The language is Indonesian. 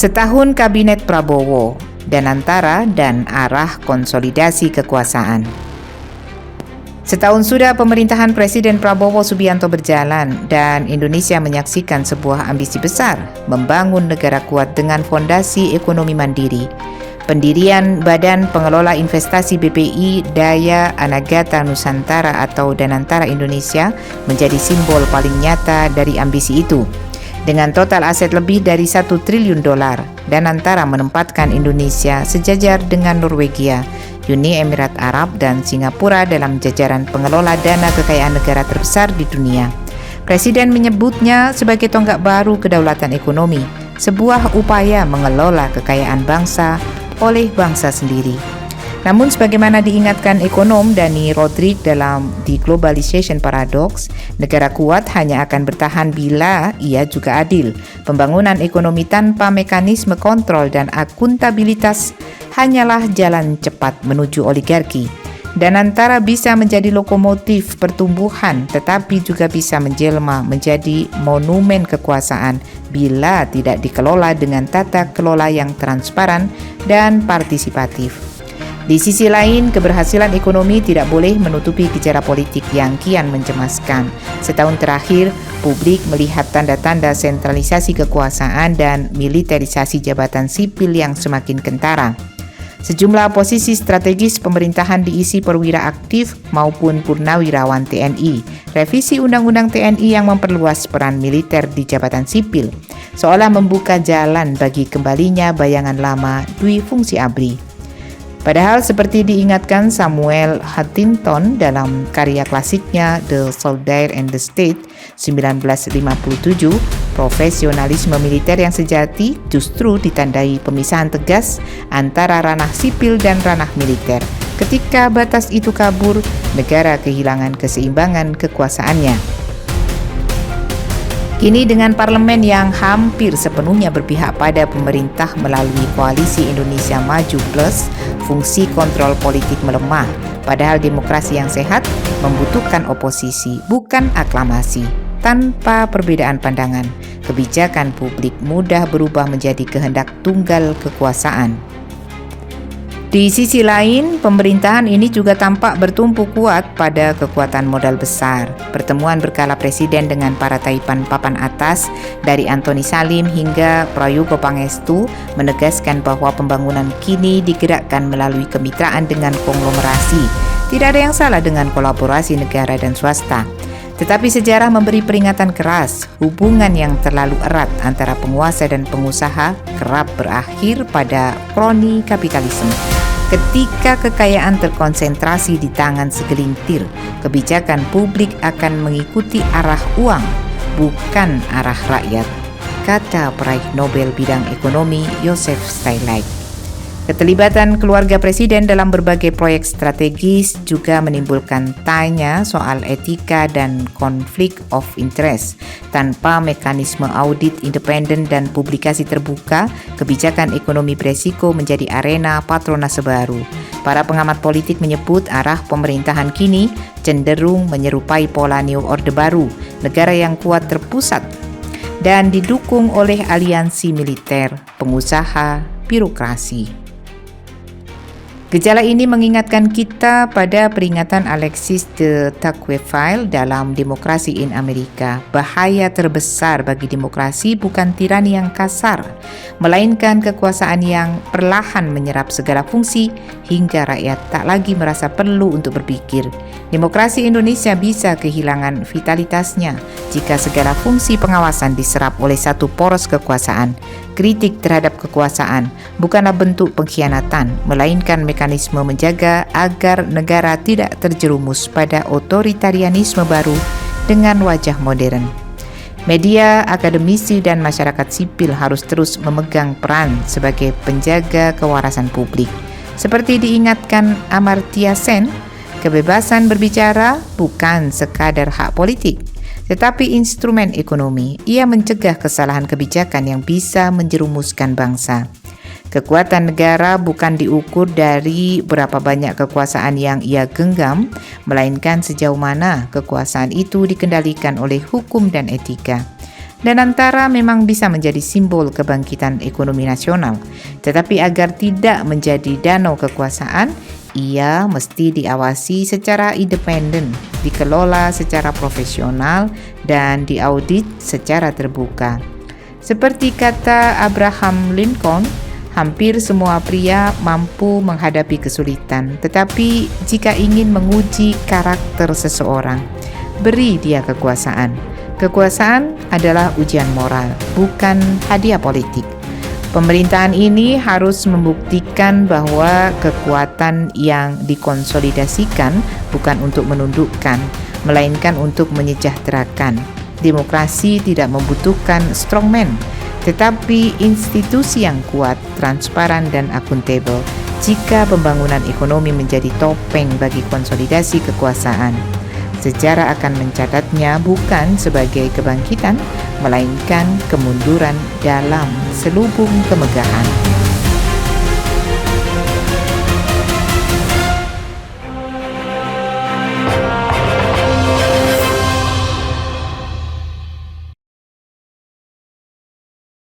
Setahun Kabinet Prabowo, Danantara dan arah konsolidasi kekuasaan. Setahun sudah pemerintahan Presiden Prabowo Subianto berjalan dan Indonesia menyaksikan sebuah ambisi besar membangun negara kuat dengan fondasi ekonomi mandiri. Pendirian Badan Pengelola Investasi BPI Daya Anagata Nusantara atau Danantara Indonesia menjadi simbol paling nyata dari ambisi itu. Dengan total aset lebih dari 1 triliun dolar, Danantara menempatkan Indonesia sejajar dengan Norwegia, Uni Emirat Arab, dan Singapura dalam jajaran pengelola dana kekayaan negara terbesar di dunia. Presiden menyebutnya sebagai tonggak baru kedaulatan ekonomi, sebuah upaya mengelola kekayaan bangsa oleh bangsa sendiri. Namun sebagaimana diingatkan ekonom Dani Rodrik dalam The Globalization Paradox, negara kuat hanya akan bertahan bila ia juga adil. Pembangunan ekonomi tanpa mekanisme kontrol dan akuntabilitas hanyalah jalan cepat menuju oligarki. Danantara bisa menjadi lokomotif pertumbuhan, tetapi juga bisa menjelma menjadi monumen kekuasaan bila tidak dikelola dengan tata kelola yang transparan dan partisipatif. Di sisi lain, keberhasilan ekonomi tidak boleh menutupi gejala politik yang kian mencemaskan. Setahun terakhir, publik melihat tanda-tanda sentralisasi kekuasaan dan militerisasi jabatan sipil yang semakin kentara. Sejumlah posisi strategis pemerintahan diisi perwira aktif maupun purnawirawan TNI. Revisi Undang-Undang TNI yang memperluas peran militer di jabatan sipil, seolah membuka jalan bagi kembalinya bayangan lama Dwi Fungsi ABRI. Padahal seperti diingatkan Samuel Huntington dalam karya klasiknya The Soldier and the State 1957, profesionalisme militer yang sejati justru ditandai pemisahan tegas antara ranah sipil dan ranah militer. Ketika batas itu kabur, negara kehilangan keseimbangan kekuasaannya. Kini dengan parlemen yang hampir sepenuhnya berpihak pada pemerintah melalui Koalisi Indonesia Maju Plus, fungsi kontrol politik melemah. Padahal demokrasi yang sehat membutuhkan oposisi, bukan aklamasi. Tanpa perbedaan pandangan, kebijakan publik mudah berubah menjadi kehendak tunggal kekuasaan. Di sisi lain, pemerintahan ini juga tampak bertumpu kuat pada kekuatan modal besar. Pertemuan berkala presiden dengan para taipan papan atas dari Antoni Salim hingga Prayogo Pangestu menegaskan bahwa pembangunan kini digerakkan melalui kemitraan dengan konglomerasi. Tidak ada yang salah dengan kolaborasi negara dan swasta. Tetapi sejarah memberi peringatan keras, hubungan yang terlalu erat antara penguasa dan pengusaha kerap berakhir pada kroni kapitalisme. Ketika kekayaan terkonsentrasi di tangan segelintir, kebijakan publik akan mengikuti arah uang, bukan arah rakyat, kata peraih Nobel bidang ekonomi Joseph Stiglitz. Keterlibatan keluarga presiden dalam berbagai proyek strategis juga menimbulkan tanya soal etika dan konflik of interest. Tanpa mekanisme audit independen dan publikasi terbuka, kebijakan ekonomi beresiko menjadi arena patronase baru. Para pengamat politik menyebut arah pemerintahan kini cenderung menyerupai pola New Orde Baru, negara yang kuat terpusat dan didukung oleh aliansi militer, pengusaha, birokrasi. Gejala ini mengingatkan kita pada peringatan Alexis de Tocqueville dalam Demokrasi in Amerika. Bahaya terbesar bagi demokrasi bukan tirani yang kasar, melainkan kekuasaan yang perlahan menyerap segala fungsi hingga rakyat tak lagi merasa perlu untuk berpikir. Demokrasi Indonesia bisa kehilangan vitalitasnya jika segala fungsi pengawasan diserap oleh satu poros kekuasaan. Kritik terhadap kekuasaan bukanlah bentuk pengkhianatan, melainkan mekanisme menjaga agar negara tidak terjerumus pada otoritarianisme baru dengan wajah modern. Media, akademisi, dan masyarakat sipil harus terus memegang peran sebagai penjaga kewarasan publik. Seperti diingatkan Amartya Sen, kebebasan berbicara bukan sekadar hak politik, tetapi instrumen ekonomi. Ia mencegah kesalahan kebijakan yang bisa menjerumuskan bangsa. Kekuatan negara bukan diukur dari berapa banyak kekuasaan yang ia genggam, melainkan sejauh mana kekuasaan itu dikendalikan oleh hukum dan etika. Danantara memang bisa menjadi simbol kebangkitan ekonomi nasional, tetapi agar tidak menjadi danau kekuasaan, ia mesti diawasi secara independen, dikelola secara profesional, dan diaudit secara terbuka. Seperti kata Abraham Lincoln, hampir semua pria mampu menghadapi kesulitan, tetapi jika ingin menguji karakter seseorang, beri dia kekuasaan. Kekuasaan adalah ujian moral, bukan hadiah politik. Pemerintahan ini harus membuktikan bahwa kekuatan yang dikonsolidasikan bukan untuk menundukkan, melainkan untuk menyejahterakan. Demokrasi tidak membutuhkan strongman, tetapi institusi yang kuat, transparan, dan akuntabel. Jika pembangunan ekonomi menjadi topeng bagi konsolidasi kekuasaan, sejarah akan mencatatnya bukan sebagai kebangkitan, melainkan kemunduran dalam selubung kemegahan.